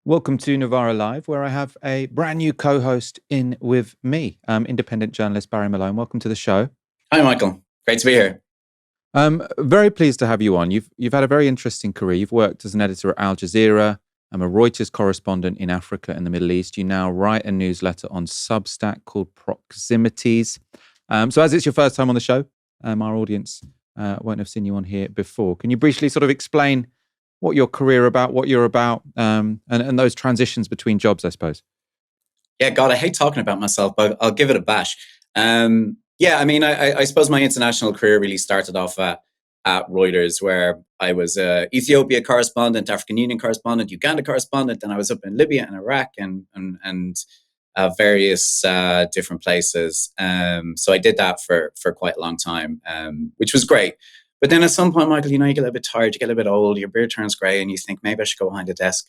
Welcome to Novara Live, where I have a brand new co-host in with me, independent journalist Barry Malone. Welcome to the show. Hi, Michael. Great to be here. Very pleased to have you on. You've had a very interesting career. You've worked as an editor at Al Jazeera. I'm a Reuters correspondent in Africa and the Middle East. You now write a newsletter on Substack called Proximities. So as it's your first time on the show, our audience won't have seen you on here before. Can you briefly sort of explain what your career about, what you're about, and those transitions between jobs, I suppose? Yeah, God, I hate talking about myself, but I'll give it a bash. I suppose my international career really started off at Reuters, where I was Ethiopia correspondent, African Union correspondent, Uganda correspondent, and I was up in Libya and Iraq and various different places. So I did that for quite a long time, which was great. But then at some point, Michael, you get a little bit tired, you get a little bit old, your beard turns grey, and you think maybe I should go behind a desk.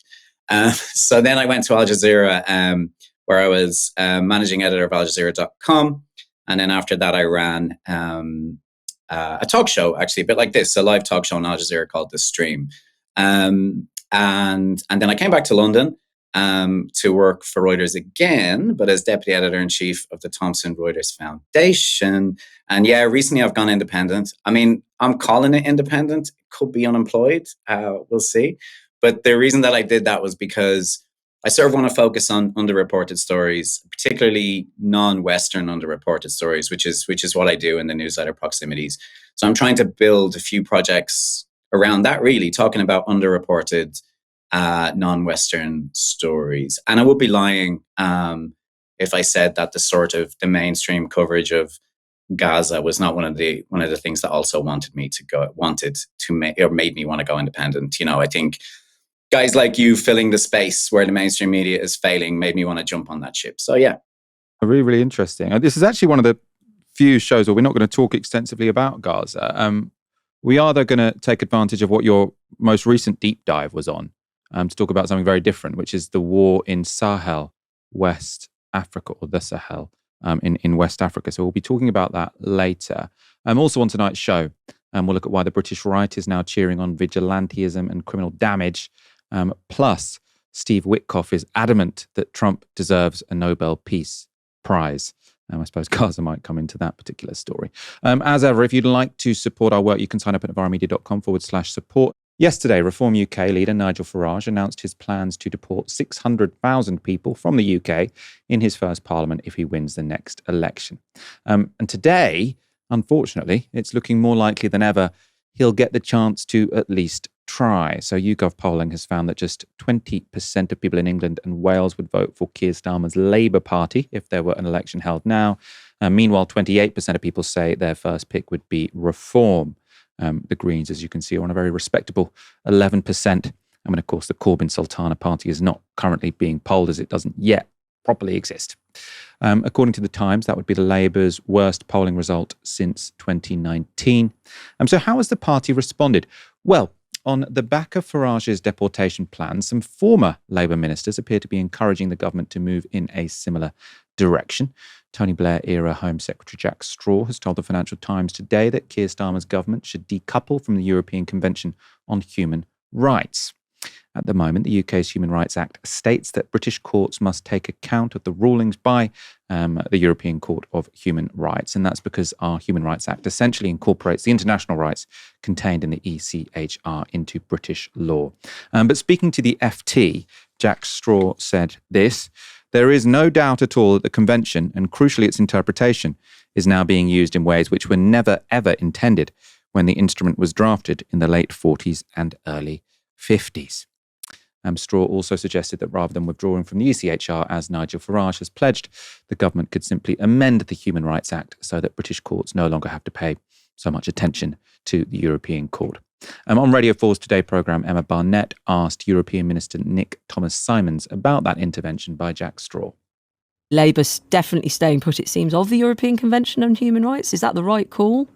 So then I went to Al Jazeera, where I was managing editor of AlJazeera.com. And then after that, I ran a talk show, actually, a bit like this, a live talk show on Al Jazeera called The Stream. And then I came back to London to work for Reuters again, but as deputy editor-in-chief of the Thomson Reuters Foundation. And yeah, recently I've gone independent. I mean, I'm calling it independent. It could be unemployed. We'll see. But the reason that I did that was because I sort of want to focus on underreported stories, particularly non-Western underreported stories, which is what I do in the newsletter Proximities. So I'm trying to build a few projects around that, really, talking about underreported non-Western stories. And I would be lying if I said that the mainstream coverage of Gaza was not one of the things that also made me want to go independent. I think guys like you filling the space where the mainstream media is failing made me want to jump on that ship. So yeah. Really, really interesting. This is actually one of the few shows where we're not going to talk extensively about Gaza. We are, though, going to take advantage of what your most recent deep dive was on, to talk about something very different, which is the war in Sahel, West Africa, or the Sahel in West Africa. So we'll be talking about that later. Also on tonight's show, we'll look at why the British right is now cheering on vigilantism and criminal damage. Plus, Steve Witkoff is adamant that Trump deserves a Nobel Peace Prize. I suppose Gaza might come into that particular story. As ever, if you'd like to support our work, you can sign up at novaramedia.com/support. Yesterday, Reform UK leader Nigel Farage announced his plans to deport 600,000 people from the UK in his first parliament if he wins the next election. And today, unfortunately, it's looking more likely than ever he'll get the chance to at least try. So YouGov polling has found that just 20% of people in England and Wales would vote for Keir Starmer's Labour Party if there were an election held now. Meanwhile, 28% of people say their first pick would be Reform. The Greens, as you can see, are on a very respectable 11%. And of course, the Corbyn Sultana Party is not currently being polled as it doesn't yet properly exist. According to the Times, that would be the Labour's worst polling result since 2019. So how has the party responded? Well, on the back of Farage's deportation plans, some former Labour ministers appear to be encouraging the government to move in a similar direction. Tony Blair-era Home Secretary Jack Straw has told the Financial Times today that Keir Starmer's government should decouple from the European Convention on Human Rights. At the moment, the UK's Human Rights Act states that British courts must take account of the rulings by the European Court of Human Rights. And that's because our Human Rights Act essentially incorporates the international rights contained in the ECHR into British law. But speaking to the FT, Jack Straw said this: "There is no doubt at all that the convention, and crucially its interpretation, is now being used in ways which were never, ever intended when the instrument was drafted in the late 40s and early 50s. Straw also suggested that rather than withdrawing from the ECHR, as Nigel Farage has pledged, the government could simply amend the Human Rights Act so that British courts no longer have to pay so much attention to the European Court. On Radio 4's Today programme, Emma Barnett asked European Minister Nick Thomas-Simons about that intervention by Jack Straw. Labour's definitely staying put, it seems, of the European Convention on Human Rights. Is that the right call?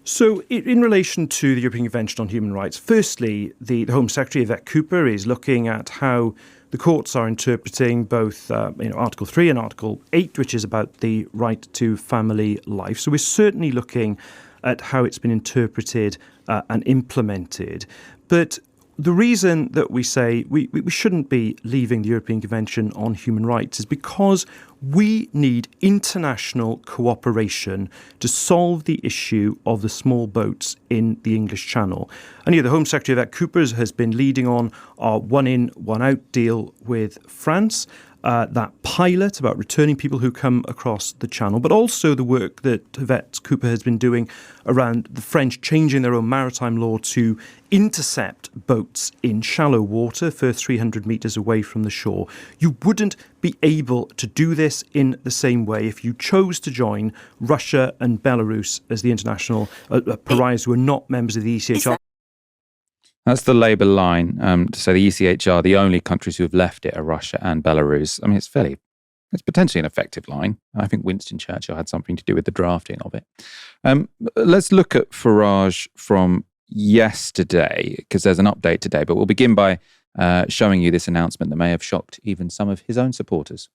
So in relation to the European Convention on Human Rights, firstly, the Home Secretary, Yvette Cooper, is looking at how the courts are interpreting both Article 3 and Article 8, which is about the right to family life. So we're certainly looking at how it's been interpreted and implemented. But the reason that we say we shouldn't be leaving the European Convention on Human Rights is because we need international cooperation to solve the issue of the small boats in the English Channel. And the Home Secretary, Yvette Cooper, has been leading on our one in, one out deal with France. That pilot about returning people who come across the channel, but also the work that Yvette Cooper has been doing around the French changing their own maritime law to intercept boats in shallow water, first 300 metres away from the shore. You wouldn't be able to do this in the same way if you chose to join Russia and Belarus as the international pariahs who are not members of the ECHR. That's the Labour line, to say the ECHR, the only countries who have left it are Russia and Belarus. I mean, it's potentially an effective line. I think Winston Churchill had something to do with the drafting of it. Let's look at Farage from yesterday, because there's an update today, but we'll begin by showing you this announcement that may have shocked even some of his own supporters.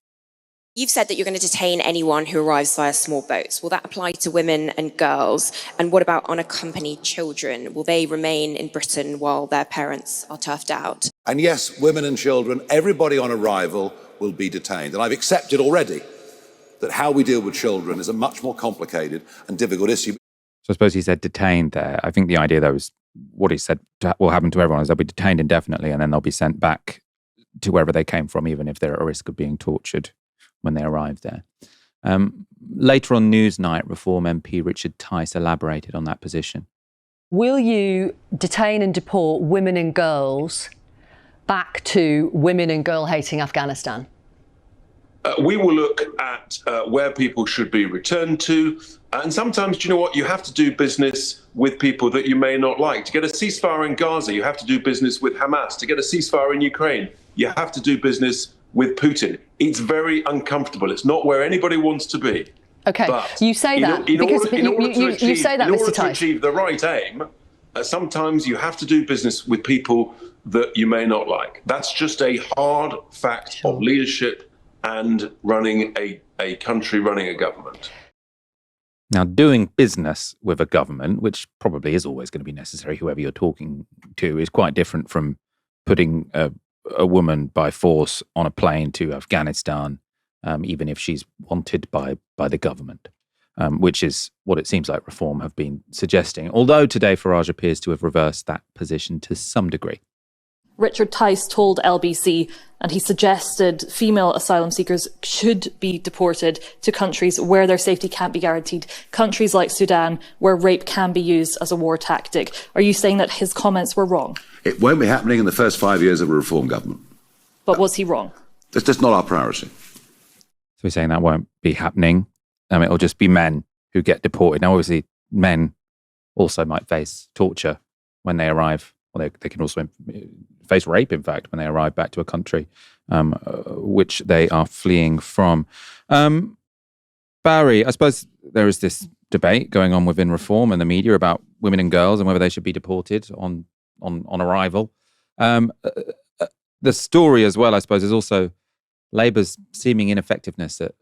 You've said that you're going to detain anyone who arrives via small boats. Will that apply to women and girls? And what about unaccompanied children? Will they remain in Britain while their parents are turfed out? And yes, women and children, everybody on arrival will be detained. And I've accepted already that how we deal with children is a much more complicated and difficult issue. So I suppose he said detained there. I think the idea, though, is what he said will happen to everyone is they'll be detained indefinitely and then they'll be sent back to wherever they came from, even if they're at risk of being tortured when they arrived there. Later on Newsnight, Reform MP Richard Tice elaborated on that position. Will you detain and deport women and girls back to women and girl-hating Afghanistan? We will look at where people should be returned to. And sometimes, do you know what? You have to do business with people that you may not like. To get a ceasefire in Gaza, you have to do business with Hamas. To get a ceasefire in Ukraine, you have to do business with Putin. It's very uncomfortable. It's not where anybody wants to be. Okay, but you say that in because order to Mr. achieve the right aim, sometimes you have to do business with people that you may not like. That's just a hard fact of leadership and running a country, running a government. Now, doing business with a government, which probably is always going to be necessary, whoever you're talking to, is quite different from putting a woman by force on a plane to Afghanistan, even if she's wanted by the government, which is what it seems like Reform have been suggesting. Although today Farage appears to have reversed that position to some degree. Richard Tice told LBC, and he suggested female asylum seekers should be deported to countries where their safety can't be guaranteed, countries like Sudan, where rape can be used as a war tactic. Are you saying that his comments were wrong? It won't be happening in the first 5 years of a Reform government. But was he wrong? That's just not our priority. So he's saying that won't be happening. It'll just be men who get deported. Now, obviously, men also might face torture when they arrive. Well, they can also face rape, in fact, when they arrive back to a country which they are fleeing from. Barry, I suppose there is this debate going on within Reform and the media about women and girls and whether they should be deported on arrival. The story as well, I suppose, is also Labour's seeming ineffectiveness at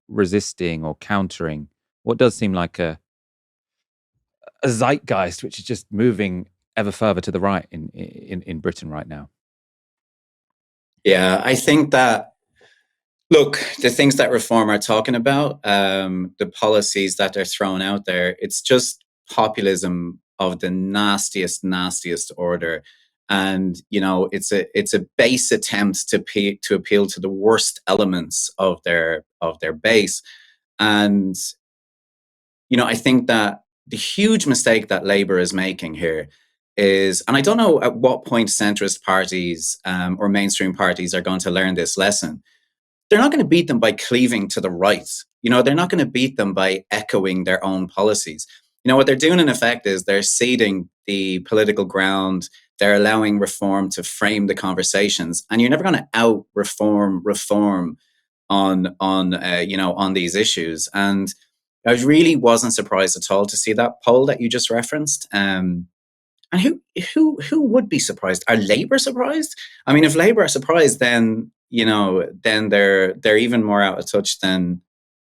resisting or countering what does seem like a zeitgeist which is just moving ever further to the right in Britain right now. Yeah, I think that, look, the things that Reform are talking about, the policies that they're throwing out there, it's just populism of the nastiest order. And, it's a base attempt to appeal to the worst elements of their base. And, I think that the huge mistake that Labour is making here is, and I don't know at what point centrist parties or mainstream parties are going to learn this lesson. They're not going to beat them by cleaving to the right. They're not going to beat them by echoing their own policies. What they're doing in effect is they're ceding the political ground. They're allowing Reform to frame the conversations, and you're never going to out reform on these issues. And I really wasn't surprised at all to see that poll that you just referenced. And who would be surprised? Are Labour surprised? I mean, if Labour are surprised, then they're even more out of touch than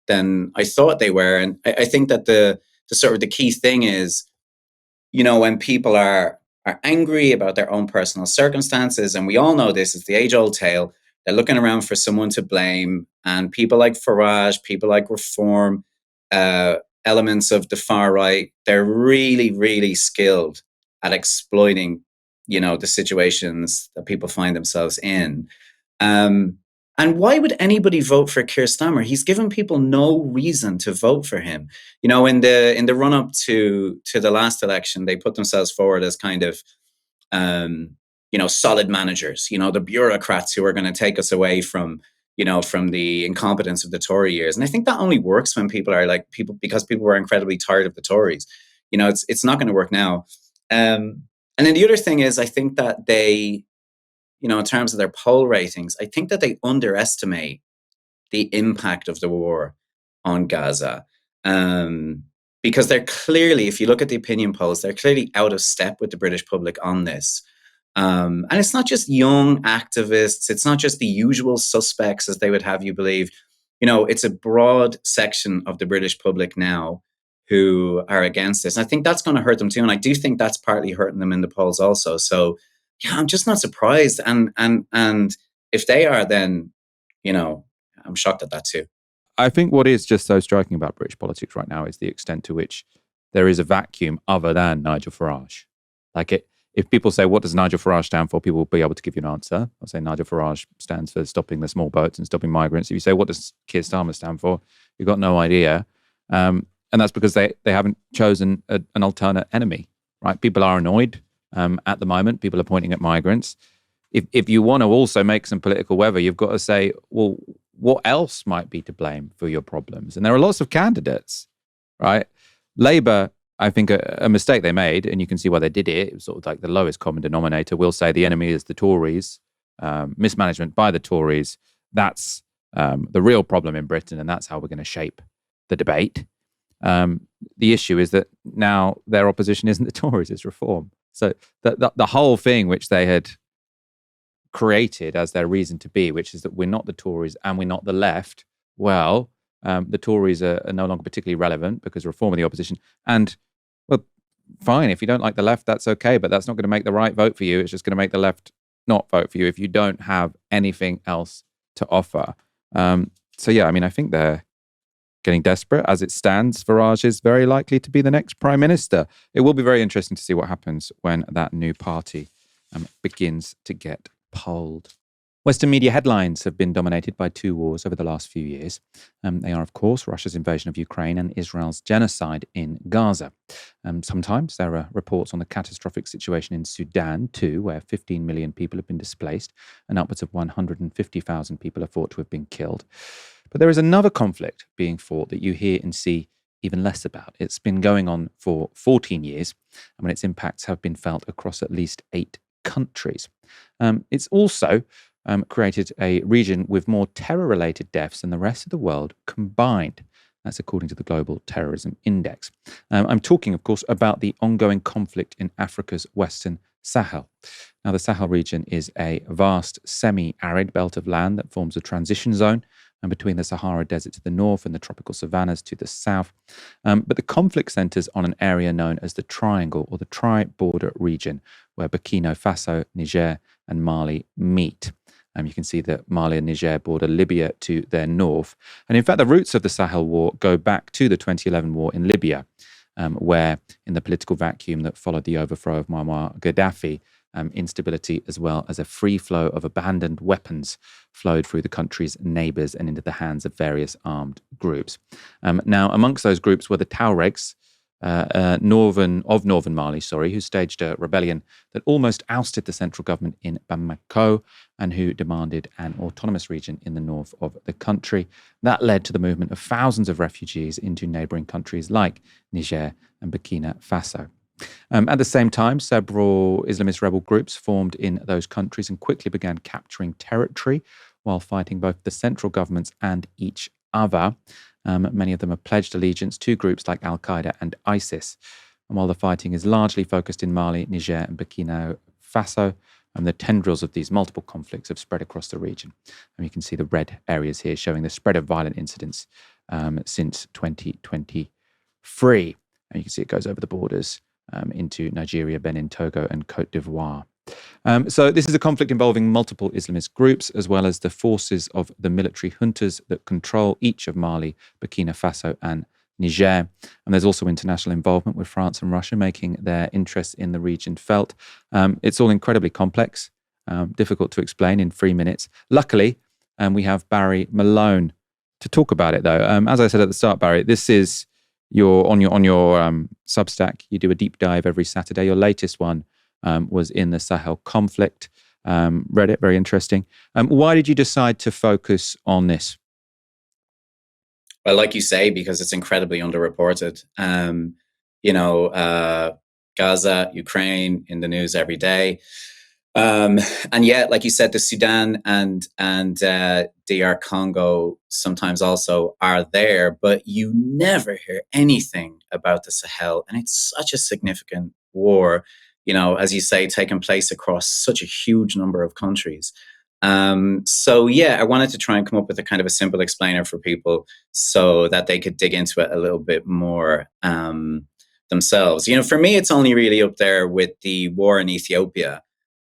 I thought they were. And I think that the sort of the key thing is, when people are are angry about their own personal circumstances. And we all know this is the age-old tale. They're looking around for someone to blame. And people like Farage, people like Reform, elements of the far right, they're really, really skilled at exploiting, the situations that people find themselves in. And why would anybody vote for Keir Starmer? He's given people no reason to vote for him. In the run up to the last election, they put themselves forward as kind of solid managers. The bureaucrats who are going to take us away from the incompetence of the Tory years. And I think that only works when people because people were incredibly tired of the Tories. It's not going to work now. And then the other thing is, I think that they, in terms of their poll ratings, I think that they underestimate the impact of the war on Gaza. Because they're clearly, if you look at the opinion polls, they're clearly out of step with the British public on this. And it's not just young activists. It's not just the usual suspects, as they would have you believe. It's a broad section of the British public now who are against this. And I think that's going to hurt them too. And I do think that's partly hurting them in the polls also. So, yeah, I'm just not surprised. And if they are, then, I'm shocked at that too. I think what is just so striking about British politics right now is the extent to which there is a vacuum other than Nigel Farage. If people say, what does Nigel Farage stand for? People will be able to give you an answer. I'll say Nigel Farage stands for stopping the small boats and stopping migrants. If you say, what does Keir Starmer stand for? You've got no idea. And that's because they haven't chosen an alternate enemy, right? People are annoyed at the moment. People are pointing at migrants. If you want to also make some political weather, you've got to say, well, what else might be to blame for your problems? And there are lots of candidates, right? Labour, I think a mistake they made, and you can see why they did it. It was sort of like the lowest common denominator. We'll say the enemy is the Tories, mismanagement by the Tories. That's the real problem in Britain, and that's how we're going to shape the debate. The issue is that now their opposition isn't the Tories, it's Reform. So the whole thing which they had created as their reason to be, which is that we're not the Tories and we're not the left, well, the Tories are no longer particularly relevant because Reform are the opposition. And, well, fine, if you don't like the left, that's okay, but that's not going to make the right vote for you. It's just going to make the left not vote for you if you don't have anything else to offer. So, yeah, I mean, I think they're getting desperate. As it stands, Farage is very likely to be the next Prime Minister. It will be very interesting to see what happens when that new party begins to get polled. Western media headlines have been dominated by two wars over the last few years. They are, of course, Russia's invasion of Ukraine and Israel's genocide in Gaza. Sometimes there are reports on the catastrophic situation in Sudan too, where 15 million people have been displaced and upwards of 150,000 people are thought to have been killed. But there is another conflict being fought that you hear and see even less about. It's been going on for 14 years, and when its impacts have been felt across at least 8 countries. It's also created a region with more terror-related deaths than the rest of the world combined. That's according to the Global Terrorism Index. I'm talking, of course, about the ongoing conflict in Africa's Western Sahel. Now, the Sahel region is a vast semi-arid belt of land that forms a transition zone and between the Sahara Desert to the north and the tropical savannas to the south. But the conflict centres on an area known as the Triangle or the Tri-Border region, where Burkina Faso, Niger and Mali meet. You can see that Mali and Niger border Libya to their north. And in fact, the roots of the Sahel War go back to the 2011 war in Libya, where in the political vacuum that followed the overthrow of Muammar Gaddafi, instability as well as a free flow of abandoned weapons flowed through the country's neighbours and into the hands of various armed groups. Now, amongst those groups were the Tuaregs, northern Mali, who staged a rebellion that almost ousted the central government in Bamako and who demanded an autonomous region in the north of the country. That led to the movement of thousands of refugees into neighbouring countries like Niger and Burkina Faso. At the same time, several Islamist rebel groups formed in those countries and quickly began capturing territory while fighting both the central governments and each other. Many of them have pledged allegiance to groups like Al-Qaeda and ISIS. And while the fighting is largely focused in Mali, Niger and Burkina Faso, the tendrils of these multiple conflicts have spread across the region. And you can see the red areas here showing the spread of violent incidents since 2023. And you can see it goes over the borders into Nigeria, Benin, Togo, and Cote d'Ivoire. So this is a conflict involving multiple Islamist groups, as well as the forces of the military juntas that control each of Mali, Burkina Faso, and Niger. And there's also international involvement with France and Russia making their interests in the region felt. It's all incredibly complex, difficult to explain in 3 minutes. Luckily, we have Barry Malone to talk about it, though. As I said at the start, Barry, this is on your Substack. You do a deep dive every Saturday. Your latest one was in the Sahel conflict. Read it, very interesting. Why did you decide to focus on this? Well, like you say, because it's incredibly underreported. Gaza, Ukraine in the news every day. And yet, like you said, the Sudan and DR Congo sometimes also are there, but you never hear anything about the Sahel. And it's such a significant war, as you say, taking place across such a huge number of countries. I wanted to try and come up with a kind of a simple explainer for people so that they could dig into it a little bit more themselves. For me, it's only really up there with the war in Ethiopia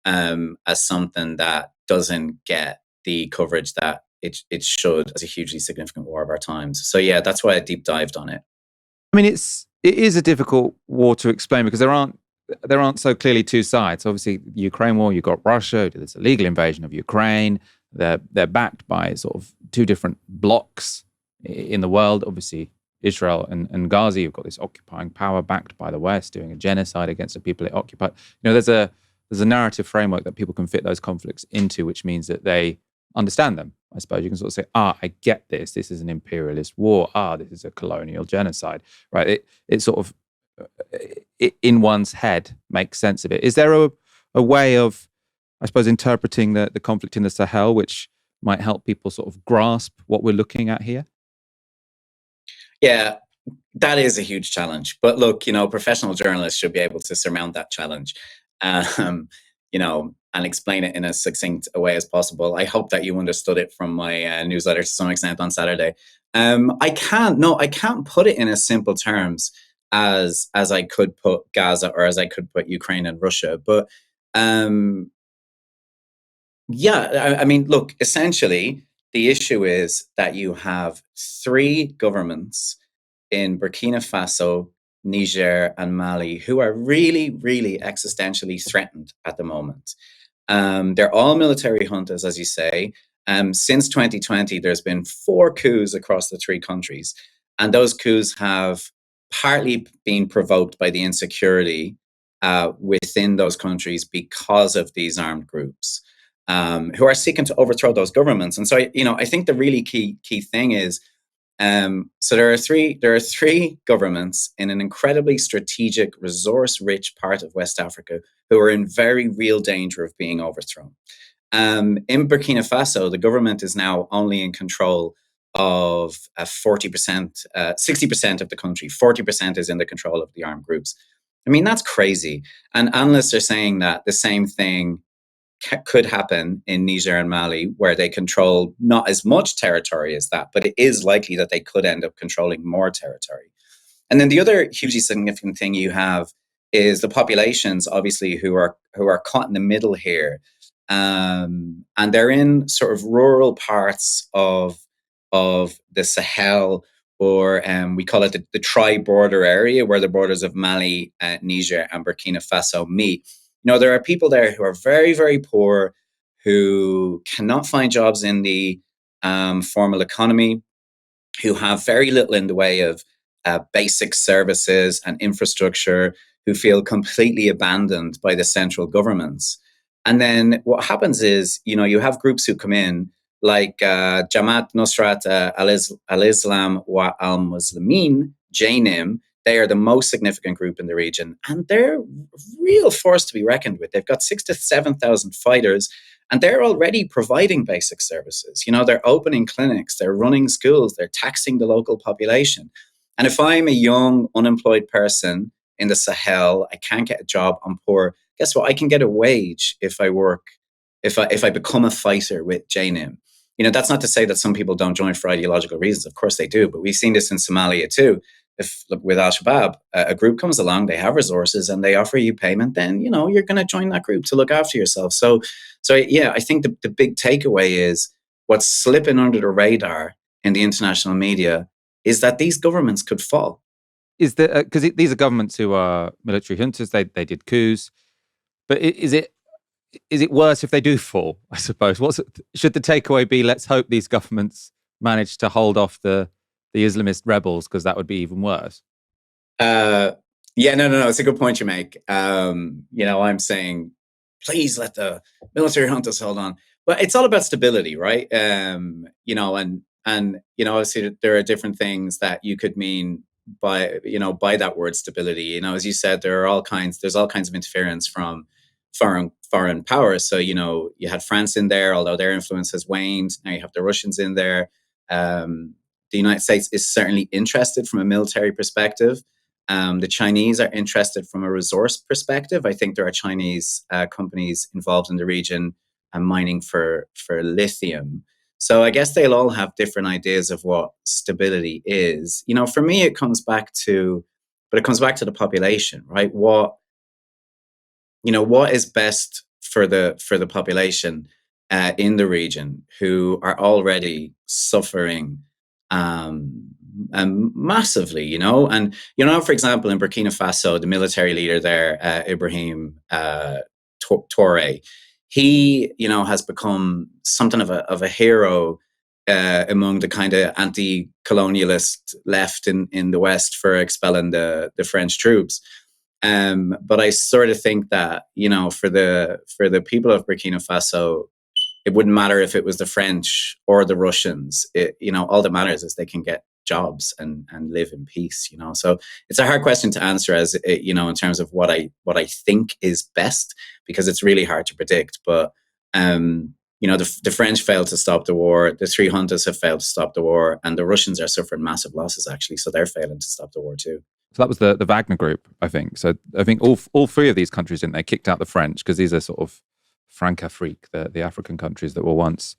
as something that doesn't get the coverage that it should as a hugely significant war of our times. So yeah, that's why I deep dived on it. I mean, it is a difficult war to explain because there aren't so clearly two sides. Obviously, the Ukraine war, you've got Russia, there's a legal invasion of Ukraine. They're backed by sort of two different blocks in the world. Obviously, Israel and Gaza, you've got this occupying power backed by the West doing a genocide against the people it occupied. There's a narrative framework that people can fit those conflicts into, which means that they understand them. I suppose you can sort of say, I get this. This is an imperialist war. This is a colonial genocide, right? It sort of, in one's head, makes sense of it. Is there a way of, I suppose, interpreting the conflict in the Sahel, which might help people sort of grasp what we're looking at here? Yeah, that is a huge challenge. But look, professional journalists should be able to surmount that challenge. And explain it in as succinct a way as possible. I hope that you understood it from my newsletter to some extent on Saturday. I can't put it in as simple terms as I could put Gaza or as I could put Ukraine and Russia. But look, essentially, the issue is that you have three governments in Burkina Faso, Niger, and Mali who are really, really existentially threatened at the moment. They're all military juntas, as you say. Since 2020, there's been 4 coups across the 3 countries. And those coups have partly been provoked by the insecurity within those countries because of these armed groups who are seeking to overthrow those governments. And so, I think the really key thing is, so there are three governments in an incredibly strategic, resource-rich part of West Africa who are in very real danger of being overthrown. In Burkina Faso, the government is now only in control of 40%, 60% of the country. 40% is in the control of the armed groups. I mean, that's crazy. And analysts are saying that the same thing could happen in Niger and Mali, where they control not as much territory as that, but it is likely that they could end up controlling more territory. And then the other hugely significant thing you have is the populations, obviously, who are caught in the middle here, and they're in sort of rural parts of the Sahel, or we call it the tri-border area, where the borders of Mali, Niger, and Burkina Faso meet. There are people there who are very, very poor, who cannot find jobs in the formal economy, who have very little in the way of basic services and infrastructure, who feel completely abandoned by the central governments. And then what happens is, you have groups who come in, like Jamaat Nusrat al-Islam wa al-Muslimin, JNIM. They are the most significant group in the region, and they're a real force to be reckoned with. They've got 6,000 to 7,000 fighters, and they're already providing basic services. They're opening clinics, they're running schools, they're taxing the local population. And if I'm a young, unemployed person in the Sahel, I can't get a job, I'm poor, guess what? I can get a wage if I work, if I become a fighter with JNIM. That's not to say that some people don't join for ideological reasons. Of course they do, but we've seen this in Somalia too. if with Al-Shabaab, a group comes along, they have resources and they offer you payment, then, you're going to join that group to look after yourself. So yeah, I think the big takeaway is what's slipping under the radar in the international media is that these governments could fall. Is there, because these are governments who are military juntas, they did coups, but is it worse if they do fall, I suppose? Should the takeaway be, let's hope these governments manage to hold off the Islamist rebels, because that would be even worse? No. It's a good point you make. I'm saying, please let the military juntas hold on. But it's all about stability, right? And obviously there are different things that you could mean by that word stability. As you said, there's all kinds of interference from foreign powers. So, you had France in there, although their influence has waned. Now you have the Russians in there. The United States is certainly interested from a military perspective. The Chinese are interested from a resource perspective. I think there are Chinese companies involved in the region mining for lithium. So I guess they'll all have different ideas of what stability is. For me, it comes back to the population, right? What is best for the population in the region, who are already suffering massively, and for example, in Burkina Faso, the military leader there, Ibrahim Touré, he has become something of a hero among the kind of anti-colonialist left in the West for expelling the French troops. But I sort of think that for the people of Burkina Faso, it wouldn't matter if it was the French or the Russians. All that matters is they can get jobs and live in peace. So it's a hard question to answer, as in terms of what I think is best, because it's really hard to predict. But the French failed to stop the war. The three juntas have failed to stop the war, and the Russians are suffering massive losses actually. So they're failing to stop the war too. So that was the Wagner Group, I think. So I think all three of these countries, didn't they, kicked out the French, because these are sort of Francafrique, the African countries that were once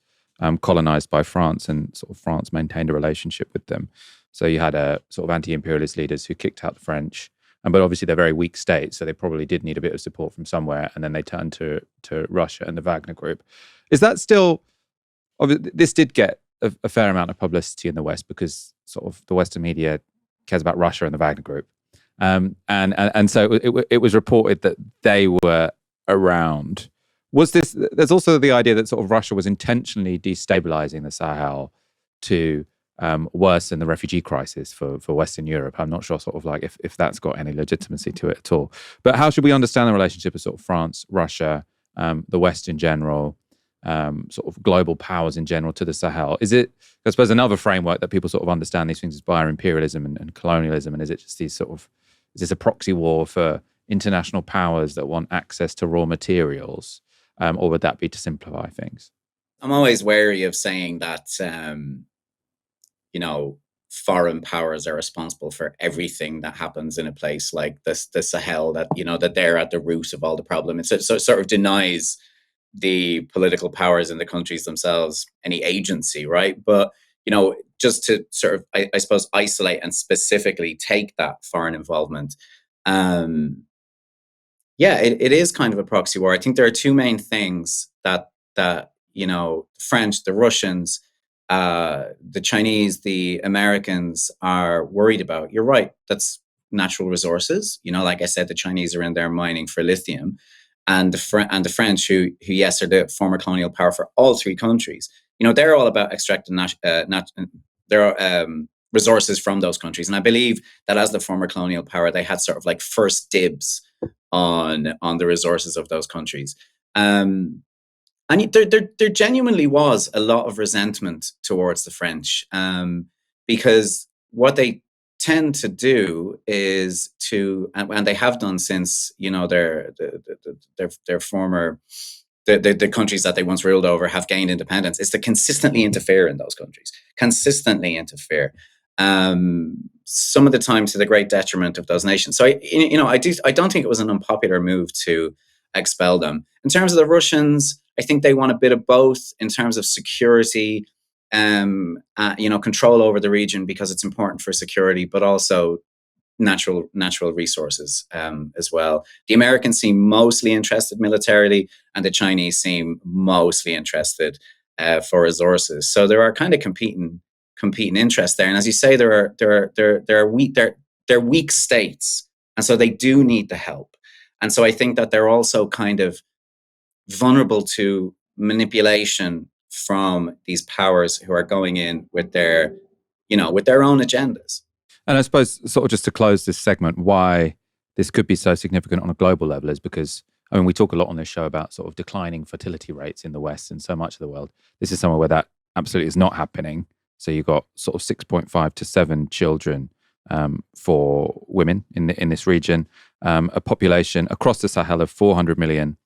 colonized by France, and sort of France maintained a relationship with them. So you had a sort of anti-imperialist leaders who kicked out the French, but obviously they're very weak states, so they probably did need a bit of support from somewhere, and then they turned to Russia and the Wagner Group. Is that still? This did get a fair amount of publicity in the West, because sort of the Western media cares about Russia and the Wagner Group, and so it was reported that they were around. Was this? There's also the idea that sort of Russia was intentionally destabilizing the Sahel to worsen the refugee crisis for Western Europe. I'm not sure sort of like if that's got any legitimacy to it at all. But how should we understand the relationship of sort of France, Russia, the West in general, sort of global powers in general to the Sahel? Is it, I suppose, another framework that people sort of understand these things is via imperialism and colonialism? And is it just these sort of, is this a proxy war for international powers that want access to raw materials? Or would that be to simplify things? I'm always wary of saying that, foreign powers are responsible for everything that happens in a place like the Sahel, that, that they're at the root of all the problem. It sort of denies the political powers in the countries themselves any agency, right? But, just to sort of, I suppose, isolate and specifically take that foreign involvement, it is kind of a proxy war. I think there are two main things that the French, the Russians, the Chinese, the Americans are worried about. You're right. That's natural resources. Like I said, the Chinese are in there mining for lithium, and the French, who yes, are the former colonial power for all three countries. They're all about extracting resources from those countries. And I believe that as the former colonial power, they had sort of like first dibs on the resources of those countries. And there genuinely was a lot of resentment towards the French, because what they tend to do is and they have done since their former the countries that they once ruled over have gained independence, is to consistently interfere in those countries, some of the time to the great detriment of those nations. So I don't think it was an unpopular move to expel them. In terms of the Russians, I think they want a bit of both in terms of security, control over the region because it's important for security, but also natural resources as well. The Americans seem mostly interested militarily, and the Chinese seem mostly interested for resources. So there are kind of competing interests there. And as you say, there are weak states, and so they do need the help. And so I think that they're also kind of vulnerable to manipulation from these powers who are going in with their own agendas. And I suppose, sort of just to close this segment, why this could be so significant on a global level is because, I mean, we talk a lot on this show about sort of declining fertility rates in the West and so much of the world. This is somewhere where that absolutely is not happening. So you've got sort of 6.5 to 7 children for women in this region, a population across the Sahel of 400 million.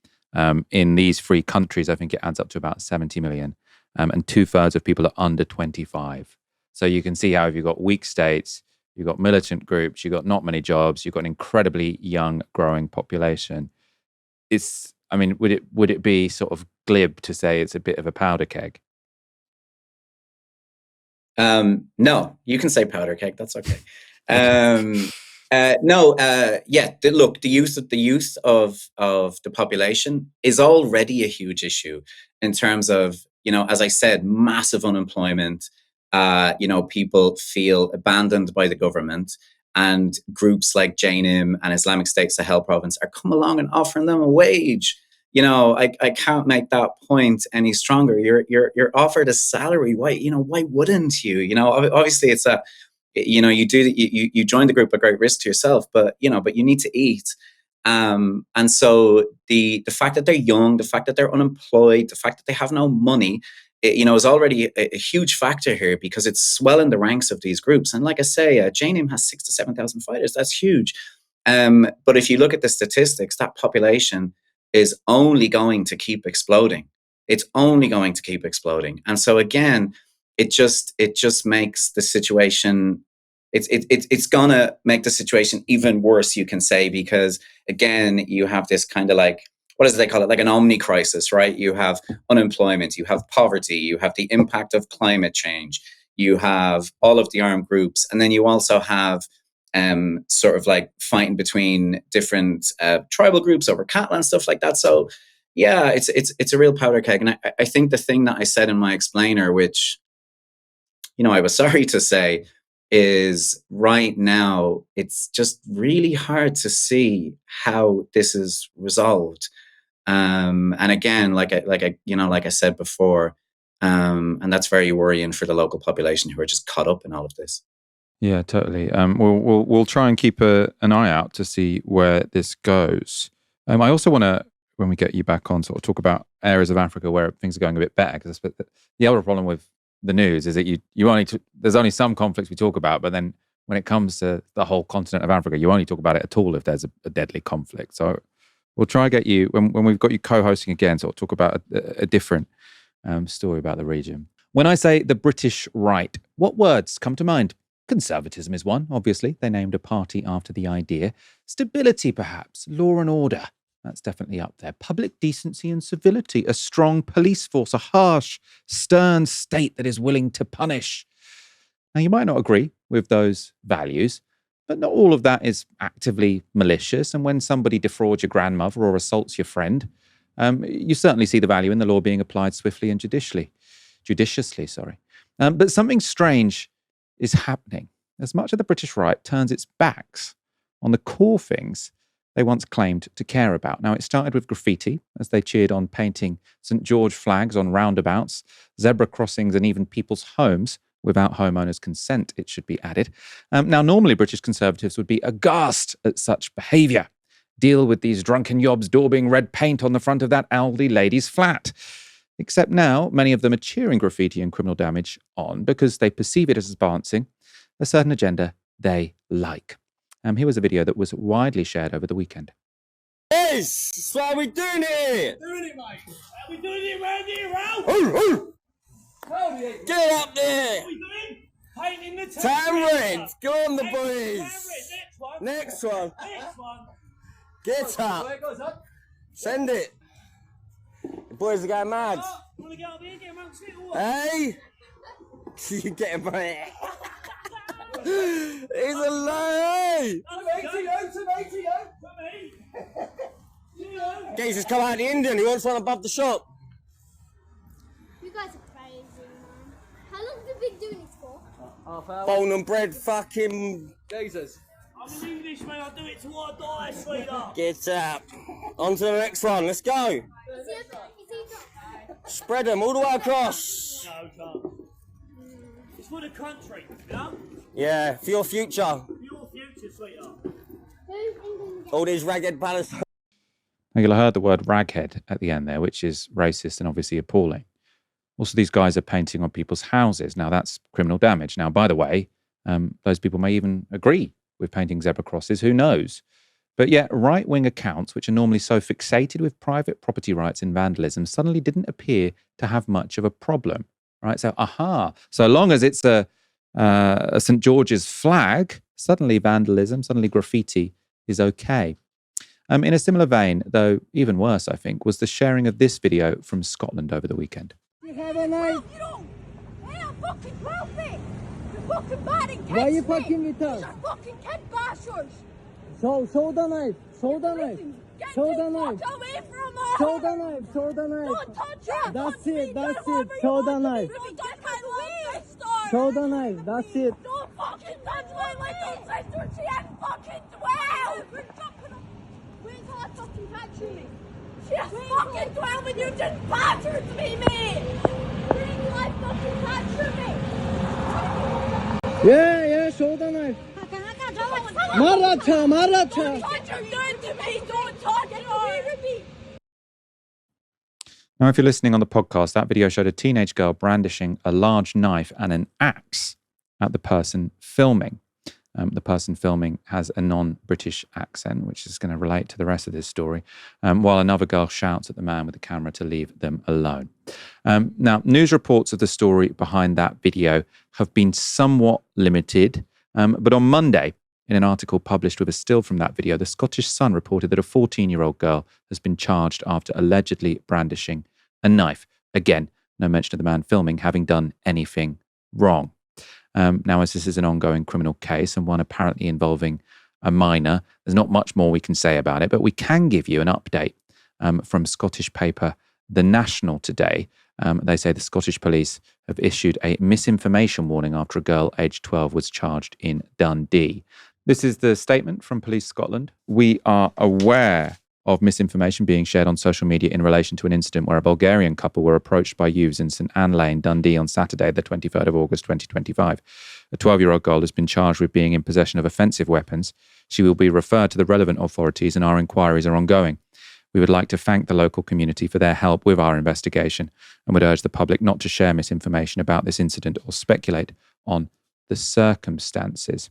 In these 3 countries, I think it adds up to about 70 million. And 2/3 of people are under 25. So you can see how if you've got weak states, you've got militant groups, you've got not many jobs, you've got an incredibly young, growing population. Would it be sort of glib to say it's a bit of a powder keg? No, you can say powder keg. That's okay. Look, the youth of the population is already a huge issue in terms of, as I said, massive unemployment. People feel abandoned by the government, and groups like JNIM and Islamic State Sahel province are come along and offering them a wage. I can't make that point any stronger. You're offered a salary. Why wouldn't you? Obviously it's you join the group at great risk to yourself, but you need to eat. And so the fact that they're young, the fact that they're unemployed, the fact that they have no money, is already a huge factor here, because it's swelling the ranks of these groups. And like I say, JNIM has 6,000 to 7,000 fighters. That's huge. But if you look at the statistics, that population is only going to keep exploding. It's only going to keep exploding. And so again, it just makes the situation, it's gonna make the situation even worse, you can say, because again, you have this kind of like, what do they call it? Like an omni crisis, right? You have unemployment, you have poverty, you have the impact of climate change, you have all of the armed groups, and then you also have sort of like fighting between different tribal groups over cattle and stuff like that. So yeah, it's a real powder keg. And I think the thing that I said in my explainer, which I was sorry to say, is right now it's just really hard to see how this is resolved. And again, like I said before, and that's very worrying for the local population who are just caught up in all of this. Yeah, totally. We'll try and keep an eye out to see where this goes. I also want to, when we get you back on, sort of talk about areas of Africa where things are going a bit better. Because the other problem with the news is that there's only some conflicts we talk about, but then when it comes to the whole continent of Africa, you only talk about it at all if there's a deadly conflict. So we'll try and get you, when we've got you co-hosting again, sort of talk about a different story about the region. When I say the British right, what words come to mind? Conservatism is one, obviously. They named a party after the idea. Stability, perhaps. Law and order. That's definitely up there. Public decency and civility. A strong police force. A harsh, stern state that is willing to punish. Now, you might not agree with those values, but not all of that is actively malicious. And when somebody defrauds your grandmother or assaults your friend, you certainly see the value in the law being applied swiftly and judiciously. But something strange is happening. As much of the British right turns its backs on the core things they once claimed to care about. Now, it started with graffiti, as they cheered on painting St. George flags on roundabouts, zebra crossings, and even people's homes, without homeowners' consent, it should be added. Now, normally British Conservatives would be aghast at such behaviour. Deal with these drunken yobs daubing red paint on the front of that elderly lady's flat. Except now, many of them are cheering graffiti and criminal damage on because they perceive it as advancing a certain agenda they like. Here was a video that was widely shared over the weekend. Yes, that's what we're doing here. Doing it, mate. Are we doing it round here, Ralph? Get up there. What are we doing? Painting the Tan red. Go on, the Next boys. Next one. Next one. Get up. Send it. The boys are going mad. You want to get up here, get amongst it, or what? Hey? You get him right. He's a liar. Jesus come out the Indian. He wants one above the shop. You guys are crazy, man. How long have you been doing this for? Half hour. Bone and bread, fucking Jesus. I'm an Englishman, I'll do it till I die, sweetheart. Get up. On to the next one. Let's go. Spread them all the way across. No, can't. It's for the country, you know? Yeah, for your future. For your future, sweetheart. All these ragged Palestinians. Now, you'll have heard the word raghead at the end there, which is racist and obviously appalling. Also, these guys are painting on people's houses. Now, that's criminal damage. Now, by the way, those people may even agree with painting zebra crosses. Who knows? But yet, right-wing accounts, which are normally so fixated with private property rights and vandalism, suddenly didn't appear to have much of a problem. Right? So, so long as it's a St. George's flag, suddenly vandalism, suddenly graffiti is okay. In a similar vein, though even worse, I think, was the sharing of this video from Scotland over the weekend. You have a knife. You don't. Hey, I'm fucking 12 me. You're fucking bad and Why are you fucking with us? You're fucking kid bashers. Show the knife. Show the knife. Show the knife. Get away from us. Show the knife. Show the knife. Don't touch it. That's it. That's it. Show the knife. Don't touch my little sister. Show the knife. That's it. Don't fucking touch my little sister. She ain't fucking 12. Wait until I fucking catch me. She's fucking 12 and you just battered me, mate. Wait until I fucking catch me. Yeah, show the knife. Maratha. Don't touch her down to me. Don't touch her. Now, if you're listening on the podcast, that video showed a teenage girl brandishing a large knife and an axe at the person filming. The person filming has a non-British accent, which is going to relate to the rest of this story, while another girl shouts at the man with the camera to leave them alone. Now, news reports of the story behind that video have been somewhat limited, but on Monday, in an article published with a still from that video, the Scottish Sun reported that a 14-year-old girl has been charged after allegedly brandishing a knife. Again, no mention of the man filming having done anything wrong. Now, as this is an ongoing criminal case and one apparently involving a minor, there's not much more we can say about it, but we can give you an update from Scottish paper The National today. They say the Scottish police have issued a misinformation warning after a girl aged 12 was charged in Dundee. This is the statement from Police Scotland. We are aware of misinformation being shared on social media in relation to an incident where a Bulgarian couple were approached by youths in St Anne Lane, Dundee on Saturday, the 23rd of August 2025. A 12-year-old girl has been charged with being in possession of offensive weapons. She will be referred to the relevant authorities and our inquiries are ongoing. We would like to thank the local community for their help with our investigation and would urge the public not to share misinformation about this incident or speculate on the circumstances.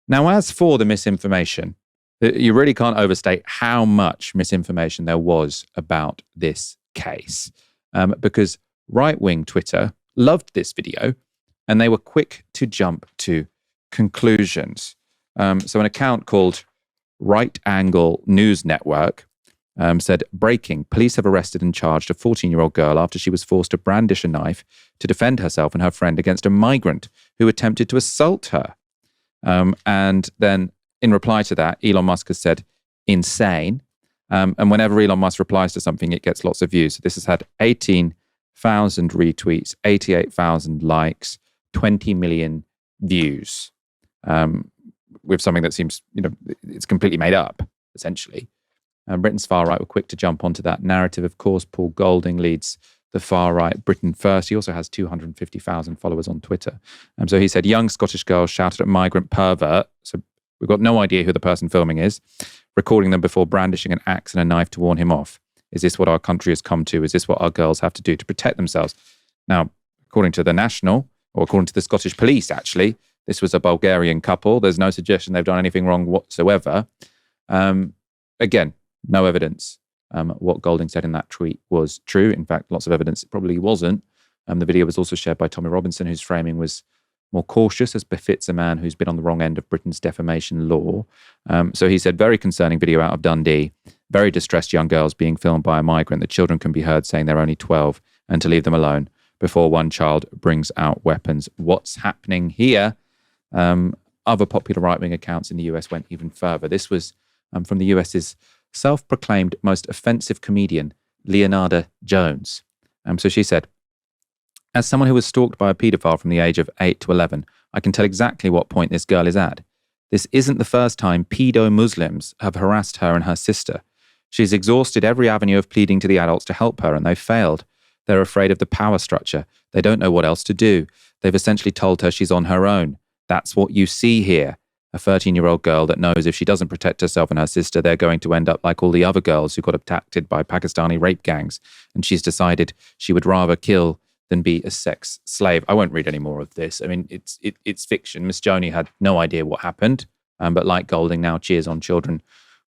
Now, as for the misinformation, you really can't overstate how much misinformation there was about this case, because right-wing Twitter loved this video and they were quick to jump to conclusions. So an account called Right Angle News Network said, breaking, police have arrested and charged a 14-year-old girl after she was forced to brandish a knife to defend herself and her friend against a migrant who attempted to assault her. And then in reply to that, Elon Musk has said, insane. And whenever Elon Musk replies to something, it gets lots of views. So this has had 18,000 retweets, 88,000 likes, 20 million views, with something that seems, it's completely made up, essentially. Britain's far right were quick to jump onto that narrative. Of course, Paul Golding leads the far right Britain First. He also has 250,000 followers on Twitter. So he said, young Scottish girls shouted at migrant pervert. So we've got no idea who the person filming is, recording them before brandishing an axe and a knife to warn him off. Is this what our country has come to? Is this what our girls have to do to protect themselves? Now, according to the National, or according to the Scottish police, actually, this was a Bulgarian couple. There's no suggestion they've done anything wrong whatsoever. Again, no evidence. What Golding said in that tweet was true. In fact, lots of evidence it probably wasn't. The video was also shared by Tommy Robinson, whose framing was more cautious, as befits a man who's been on the wrong end of Britain's defamation law. So he said, very concerning video out of Dundee. Very distressed young girls being filmed by a migrant. The children can be heard saying they're only 12 and to leave them alone before one child brings out weapons. What's happening here? Other popular right-wing accounts in the US went even further. This was from the US's self-proclaimed most offensive comedian, Leonarda Jones. So she said, "As someone who was stalked by a paedophile from the age of 8 to 11, I can tell exactly what point this girl is at. This isn't the first time pedo-Muslims have harassed her and her sister. She's exhausted every avenue of pleading to the adults to help her, and they've failed. They're afraid of the power structure. They don't know what else to do. They've essentially told her she's on her own. That's what you see here. A 13-year-old girl that knows if she doesn't protect herself and her sister, they're going to end up like all the other girls who got abducted by Pakistani rape gangs. And she's decided she would rather kill than be a sex slave." I won't read any more of this. I mean, it's fiction. Miss Joni had no idea what happened, but like Golding now cheers on children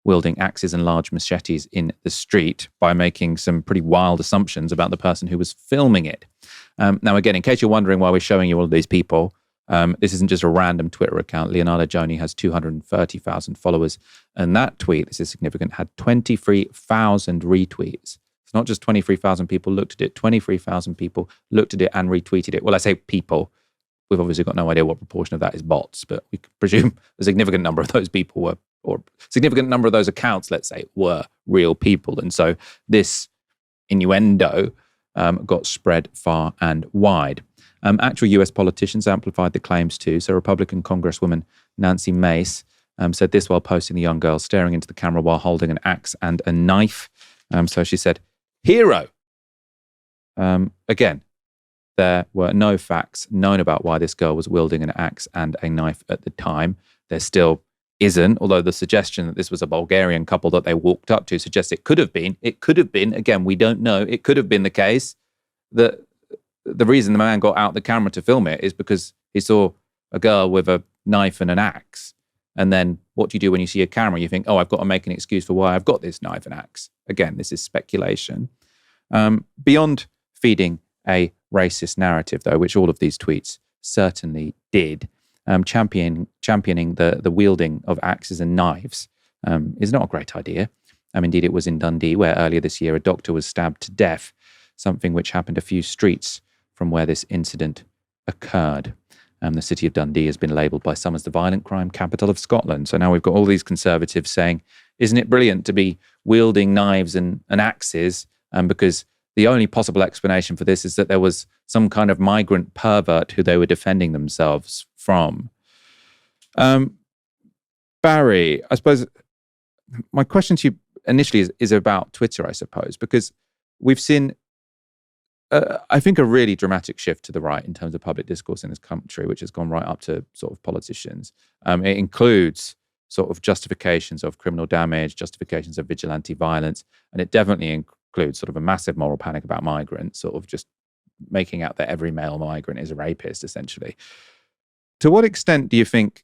wielding axes and large machetes in the street by making some pretty wild assumptions about the person who was filming it. Now, again, in case you're wondering why we're showing you all of these people, this isn't just a random Twitter account. Leonarda Joni has 230,000 followers. And that tweet, this is significant, had 23,000 retweets. It's not just 23,000 people looked at it. 23,000 people looked at it and retweeted it. Well, I say people. We've obviously got no idea what proportion of that is bots, but we can presume a significant number of those people were, or significant number of those accounts, let's say, were real people. And so this innuendo got spread far and wide. Actual US politicians amplified the claims too. So Republican Congresswoman Nancy Mace said this while posting the young girl staring into the camera while holding an axe and a knife. So she said, "Hero." Again, there were no facts known about why this girl was wielding an axe and a knife at the time. There still isn't, although the suggestion that this was a Bulgarian couple that they walked up to suggests it could have been. It could have been, again, we don't know, it could have been the case that the reason the man got out the camera to film it is because he saw a girl with a knife and an axe. And then what do you do when you see a camera? You think, oh, I've got to make an excuse for why I've got this knife and axe. Again, this is speculation. Beyond feeding a racist narrative, though, which all of these tweets certainly did, championing the wielding of axes and knives is not a great idea. Indeed, it was in Dundee, where earlier this year a doctor was stabbed to death, something which happened a few streets from where this incident occurred. The city of Dundee has been labelled by some as the violent crime capital of Scotland. So now we've got all these conservatives saying, isn't it brilliant to be wielding knives and axes? Because the only possible explanation for this is that there was some kind of migrant pervert who they were defending themselves from. Barry, I suppose my question to you initially is about Twitter, I suppose, because we've seen, I think, a really dramatic shift to the right in terms of public discourse in this country, which has gone right up to sort of politicians. It includes sort of justifications of criminal damage, justifications of vigilante violence, and it definitely includes sort of a massive moral panic about migrants, sort of just making out that every male migrant is a rapist, essentially. To what extent do you think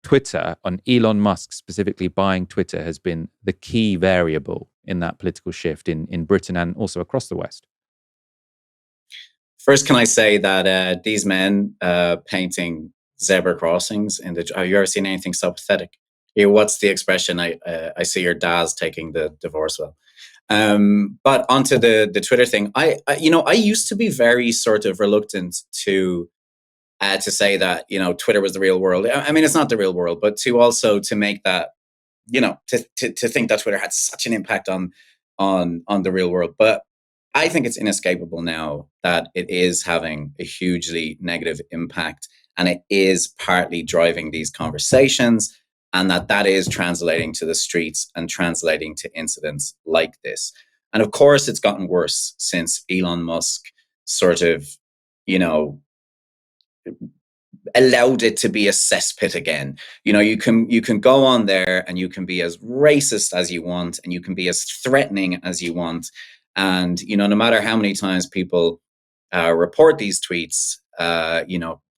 Twitter, on Elon Musk specifically buying Twitter, has been the key variable in that political shift in Britain and also across the West? First, can I say that these men painting zebra crossings have you ever seen anything so pathetic? What's the expression? I see your dad's taking the divorce well. But onto the Twitter thing, I used to be very sort of reluctant to say that Twitter was the real world. I mean, it's not the real world, but to make that to think that Twitter had such an impact on the real world. But I think it's inescapable now that it is having a hugely negative impact, and it is partly driving these conversations, and that is translating to the streets and translating to incidents like this. And of course, it's gotten worse since Elon Musk sort of, allowed it to be a cesspit again. You can go on there and you can be as racist as you want, and you can be as threatening as you want. And, no matter how many times people report these tweets,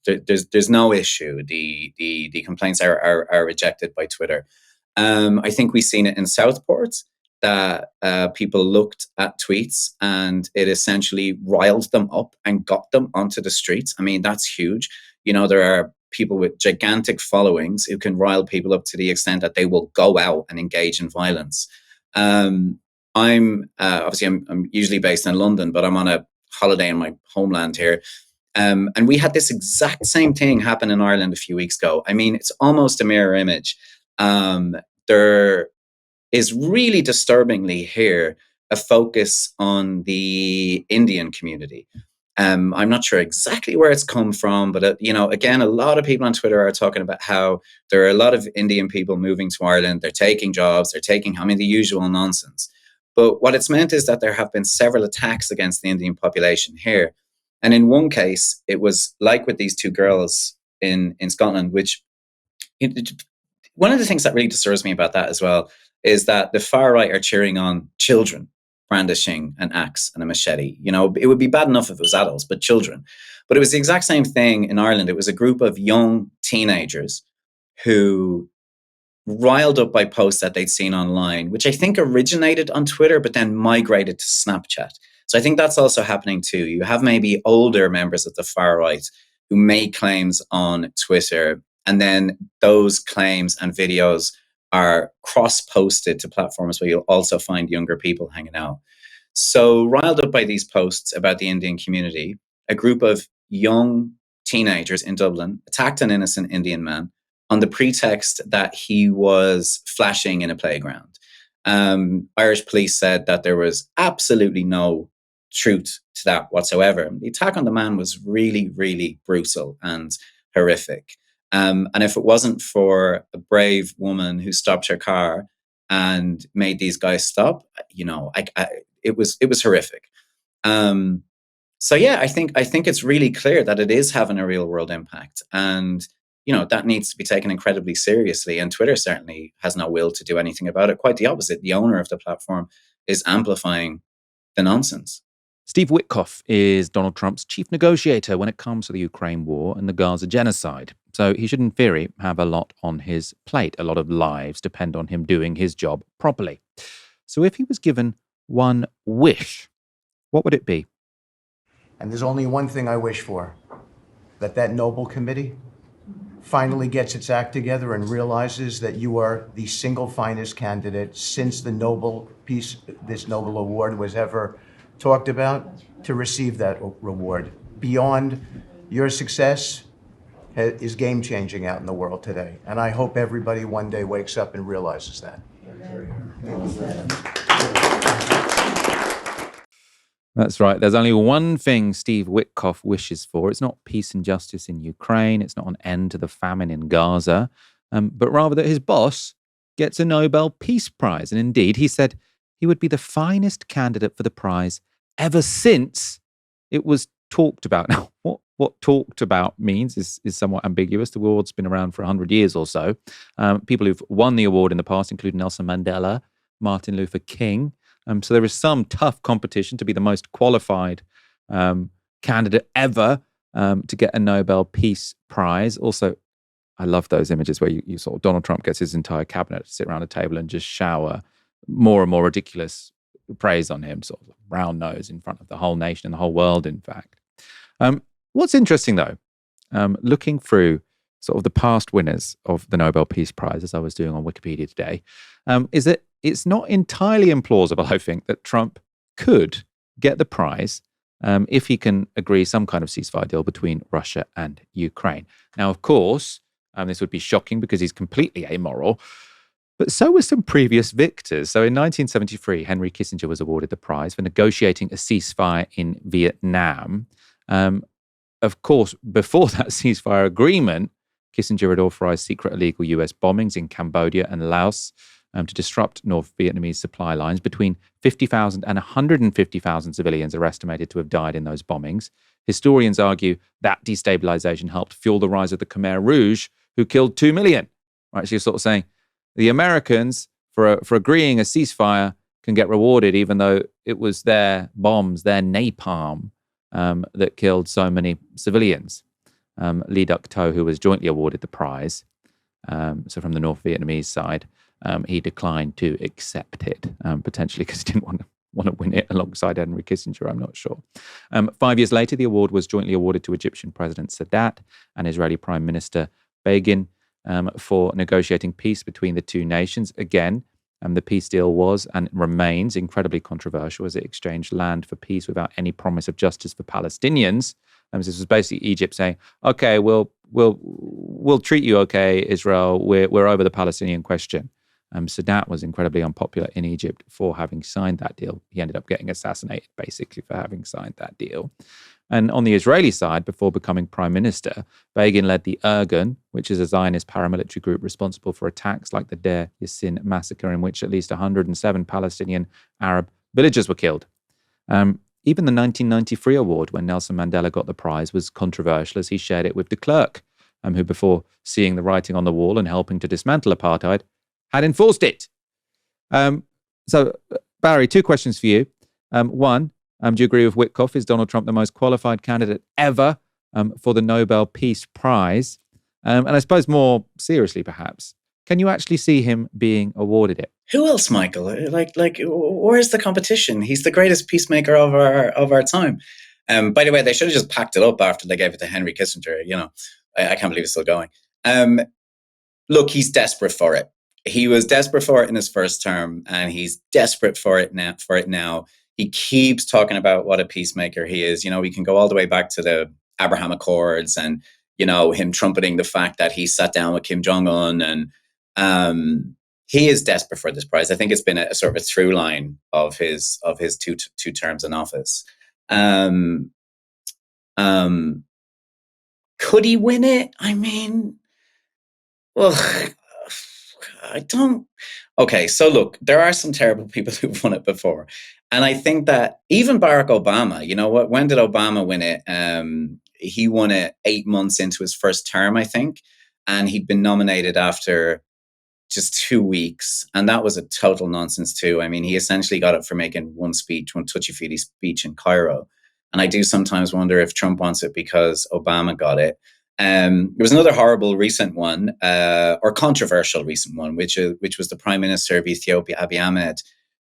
there's no issue. The complaints are rejected by Twitter. I think we've seen it in Southport that people looked at tweets and it essentially riled them up and got them onto the streets. I mean, that's huge. There are people with gigantic followings who can rile people up to the extent that they will go out and engage in violence. I'm usually based in London, but I'm on a holiday in my homeland here. And we had this exact same thing happen in Ireland a few weeks ago. I mean, it's almost a mirror image. There is really disturbingly here a focus on the Indian community. I'm not sure exactly where it's come from, but again, a lot of people on Twitter are talking about how there are a lot of Indian people moving to Ireland. They're taking jobs, the usual nonsense. But what it's meant is that there have been several attacks against the Indian population here. And in one case, it was like with these two girls in Scotland, which one of the things that really disturbs me about that as well is that the far right are cheering on children brandishing an axe and a machete. It would be bad enough if it was adults, but children. But it was the exact same thing in Ireland. It was a group of young teenagers who, riled up by posts that they'd seen online, which I think originated on Twitter, but then migrated to Snapchat. So I think that's also happening too. You have maybe older members of the far right who make claims on Twitter, and then those claims and videos are cross-posted to platforms where you'll also find younger people hanging out. So riled up by these posts about the Indian community, a group of young teenagers in Dublin attacked an innocent Indian man on the pretext that he was flashing in a playground. Irish police said that there was absolutely no truth to that whatsoever. The attack on the man was really, really brutal and horrific. And if it wasn't for a brave woman who stopped her car and made these guys stop, it was horrific. So yeah, I think it's really clear that it is having a real world impact, and that needs to be taken incredibly seriously. And Twitter certainly has no will to do anything about it. Quite the opposite. The owner of the platform is amplifying the nonsense. Steve Witkoff is Donald Trump's chief negotiator when it comes to the Ukraine war and the Gaza genocide. So he should, in theory, have a lot on his plate. A lot of lives depend on him doing his job properly. So if he was given one wish, what would it be? And there's only one thing I wish for, that Nobel committee finally gets its act together and realizes that you are the single finest candidate since this Nobel Award was ever talked about to receive that reward. Beyond your success is game-changing out in the world today. And I hope everybody one day wakes up and realizes that. That's right. There's only one thing Steve Witkoff wishes for. It's not peace and justice in Ukraine. It's not an end to the famine in Gaza, but rather that his boss gets a Nobel Peace Prize. And indeed, he said he would be the finest candidate for the prize ever since it was talked about. Now, what talked about means is somewhat ambiguous. The award's been around for 100 years or so. People who've won the award in the past include Nelson Mandela, Martin Luther King. So there is some tough competition to be the most qualified candidate ever to get a Nobel Peace Prize. Also, I love those images where you sort of Donald Trump gets his entire cabinet to sit around a table and just shower more and more ridiculous praise on him, sort of brown nose in front of the whole nation and the whole world, in fact. What's interesting, though, looking through sort of the past winners of the Nobel Peace Prize, as I was doing on Wikipedia today, is that it's not entirely implausible, I think, that Trump could get the prize if he can agree some kind of ceasefire deal between Russia and Ukraine. Now, of course, this would be shocking because he's completely amoral, but so were some previous victors. So in 1973, Henry Kissinger was awarded the prize for negotiating a ceasefire in Vietnam. Of course, before that ceasefire agreement, Kissinger had authorized secret illegal US bombings in Cambodia and Laos to disrupt North Vietnamese supply lines. Between 50,000 and 150,000 civilians are estimated to have died in those bombings. Historians argue that destabilization helped fuel the rise of the Khmer Rouge, who killed 2 million. Right, so you're sort of saying the Americans, for agreeing a ceasefire, can get rewarded, even though it was their bombs, their napalm, that killed so many civilians. Lee Duc Tho, who was jointly awarded the prize, so from the North Vietnamese side, he declined to accept it, potentially because he didn't want to win it alongside Henry Kissinger, I'm not sure. 5 years later, the award was jointly awarded to Egyptian President Sadat and Israeli Prime Minister Begin for negotiating peace between the two nations. Again, the peace deal was and remains incredibly controversial as it exchanged land for peace without any promise of justice for Palestinians. So this was basically Egypt saying, "Okay, we'll treat you okay, Israel. We're over the Palestinian question." Sadat was incredibly unpopular in Egypt for having signed that deal. He ended up getting assassinated basically for having signed that deal. And on the Israeli side, before becoming prime minister, Begin led the Irgun, which is a Zionist paramilitary group responsible for attacks like the Deir Yassin massacre, in which at least 107 Palestinian Arab villagers were killed. Even the 1993 award, when Nelson Mandela got the prize, was controversial as he shared it with de Klerk, who, before seeing the writing on the wall and helping to dismantle apartheid, had enforced it. So, Barry, two questions for you. One, do you agree with Witkoff? Is Donald Trump the most qualified candidate ever for the Nobel Peace Prize? And I suppose more seriously, perhaps, can you actually see him being awarded it? Who else, Michael? Like, where's the competition? He's the greatest peacemaker of our time. By the way, they should have just packed it up after they gave it to Henry Kissinger. You know, I can't believe it's still going. Look, he's desperate for it. He was desperate for it in his first term, and he's desperate for it now. He keeps talking about what a peacemaker he is. You know, we can go all the way back to the Abraham Accords, and you know, him trumpeting the fact that he sat down with Kim Jong-un, and he is desperate for this prize. I think it's been a sort of a through line of his two terms in office. Could he win it? I mean, well, I don't. Okay, so look, there are some terrible people who've won it before. And I think that even Barack Obama, you know what? When did Obama win it? He won it 8 months into his first term, I think. And he'd been nominated after just 2 weeks. And that was a total nonsense too. I mean, he essentially got it for making one touchy-feely speech in Cairo. And I do sometimes wonder if Trump wants it because Obama got it. There was another horrible recent one, or controversial recent one, which was the Prime Minister of Ethiopia, Abiy Ahmed,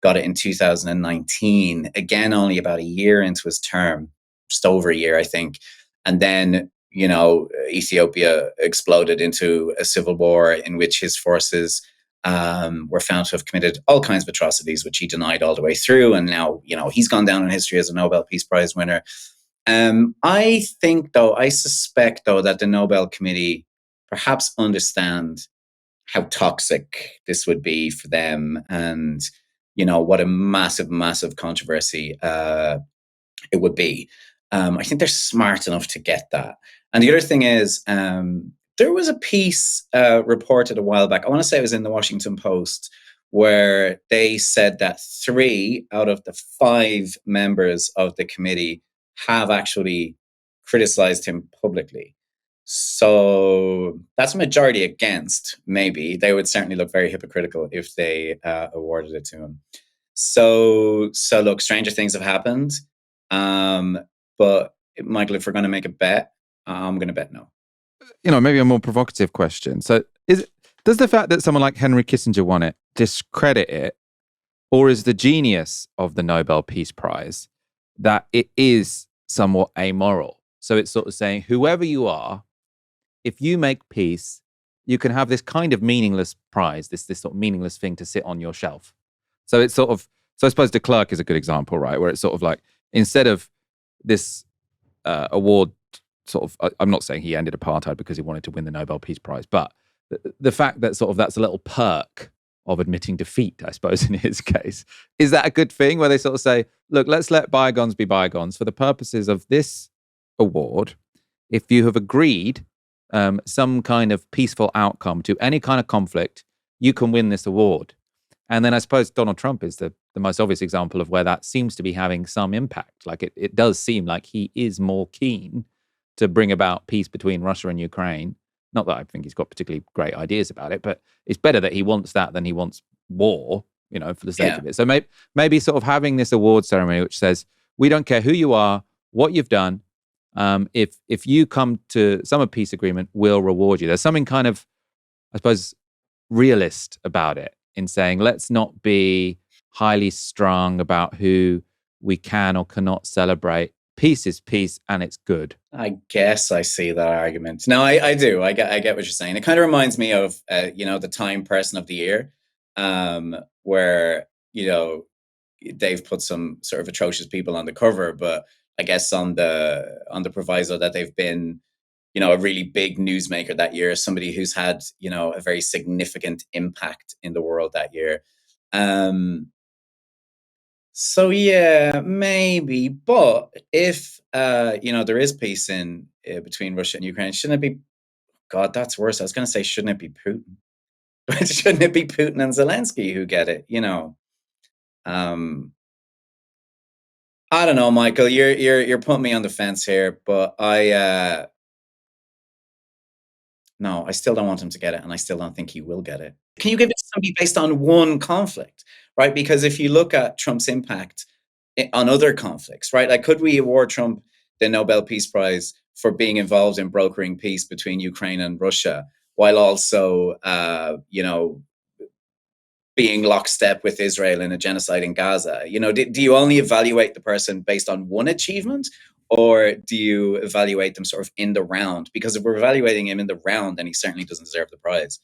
got it in 2019. Again, only about a year into his term, just over a year, I think. And then, you know, Ethiopia exploded into a civil war in which his forces were found to have committed all kinds of atrocities, which he denied all the way through. And now, you know, he's gone down in history as a Nobel Peace Prize winner. I suspect, though, that the Nobel Committee perhaps understand how toxic this would be for them, and, you know, what a massive, massive controversy it would be. I think they're smart enough to get that. And the other thing is, there was a piece reported a while back, I want to say it was in the Washington Post, where they said that 3 out of the 5 members of the committee have actually criticized him publicly. So that's a majority against, maybe. They would certainly look very hypocritical if they awarded it to him. So look, stranger things have happened. But Michael, if we're going to make a bet, I'm going to bet no. You know, maybe a more provocative question. So does the fact that someone like Henry Kissinger won it discredit it? Or is the genius of the Nobel Peace Prize that it is somewhat amoral? So it's sort of saying, whoever you are, if you make peace, you can have this kind of meaningless prize, this sort of meaningless thing to sit on your shelf. So it's sort of, so I suppose de Klerk is a good example, right? Where it's sort of like, instead of this award, sort of, I'm not saying he ended apartheid because he wanted to win the Nobel Peace Prize, but the fact that sort of that's a little perk of admitting defeat, I suppose, in his case. Is that a good thing where they sort of say, look, let's let bygones be bygones for the purposes of this award? If you have agreed some kind of peaceful outcome to any kind of conflict, you can win this award. And then I suppose Donald Trump is the most obvious example of where that seems to be having some impact. Like it does seem like he is more keen to bring about peace between Russia and Ukraine. Not that I think he's got particularly great ideas about it, but it's better that he wants that than he wants war, you know, for the sake of it. So maybe sort of having this award ceremony which says, we don't care who you are, what you've done. If you come to some peace agreement, we'll reward you. There's something kind of, I suppose, realist about it in saying, let's not be highly strung about who we can or cannot celebrate. Peace is peace and it's good. I guess I see that argument. No, I do. I get what you're saying. It kind of reminds me of, you know, the Time Person of the Year, where, you know, they've put some sort of atrocious people on the cover, but I guess on the proviso that they've been, a really big newsmaker that year, somebody who's had, a very significant impact in the world that year. So yeah, maybe. But if there is peace in between Russia and Ukraine, shouldn't it be? God, that's worse. I was going to say, shouldn't it be Putin? Shouldn't it be Putin and Zelensky who get it? I don't know, Michael. You're putting me on the fence here, but no, I still don't want him to get it, and I still don't think he will get it. Can you give it to somebody based on one conflict, right? Because if you look at Trump's impact on other conflicts, right? Like, could we award Trump the Nobel Peace Prize for being involved in brokering peace between Ukraine and Russia, while also, being lockstep with Israel in a genocide in Gaza? Do you only evaluate the person based on one achievement, or do you evaluate them sort of in the round? Because if we're evaluating him in the round, then he certainly doesn't deserve the prize.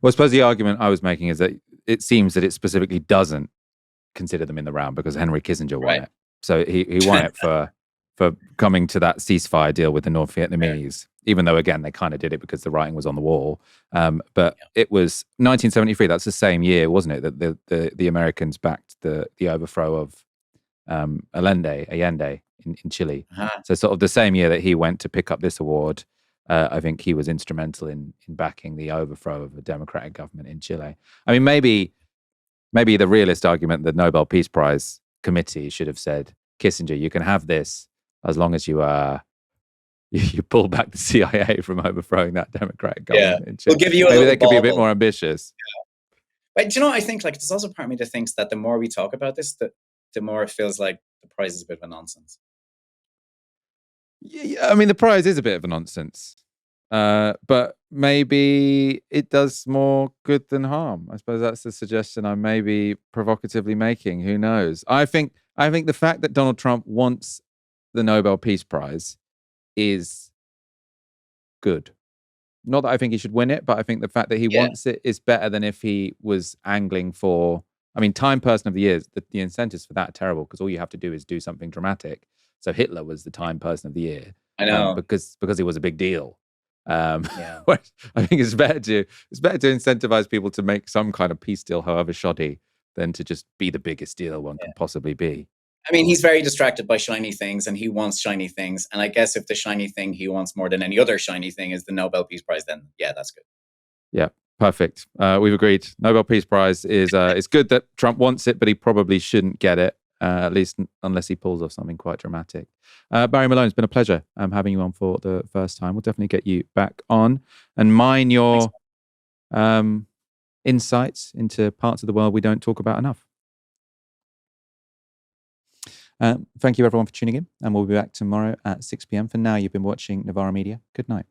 Well, I suppose the argument I was making is that it seems that it specifically doesn't consider them in the round because Henry Kissinger won it. So he won it for coming to that ceasefire deal with the North Vietnamese, even though, again, they kind of did it because the writing was on the wall. But it was 1973. That's the same year, wasn't it, that the Americans backed the overthrow of Allende in Chile. So sort of the same year that he went to pick up this award, I think he was instrumental in backing the overthrow of a democratic government in Chile. I mean, maybe the realist argument, the Nobel Peace Prize committee should have said, Kissinger, you can have this as long as you pull back the CIA from overthrowing that democratic government in Chile. We'll give you maybe they could be a bit more ambitious. But do you know what I think? Like, there's also part of me that thinks that the more we talk about this, the more it feels like the prize is a bit of a nonsense. Yeah, I mean, the prize is a bit of a nonsense. But maybe it does more good than harm. I suppose that's the suggestion I'm maybe provocatively making. Who knows? I think the fact that Donald Trump wants the Nobel Peace Prize is good. Not that I think he should win it, but I think the fact that he wants it is better than if he was angling for. I mean, Time Person of the Year, the incentives for that are terrible because all you have to do is do something dramatic. So Hitler was the Time Person of the Year. I know. Because it was a big deal. I think it's better to incentivize people to make some kind of peace deal, however shoddy, than to just be the biggest deal one can possibly be. I mean, he's very distracted by shiny things, and he wants shiny things. And I guess if the shiny thing he wants more than any other shiny thing is the Nobel Peace Prize, then that's good. Yeah, perfect. We've agreed. Nobel Peace Prize is it's good that Trump wants it, but he probably shouldn't get it. At least unless he pulls off something quite dramatic. Barry Malone, it's been a pleasure having you on for the first time. We'll definitely get you back on and mine your insights into parts of the world we don't talk about enough. Thank you everyone for tuning in, and we'll be back tomorrow at 6 p.m. For now, you've been watching Novara Media. Good night.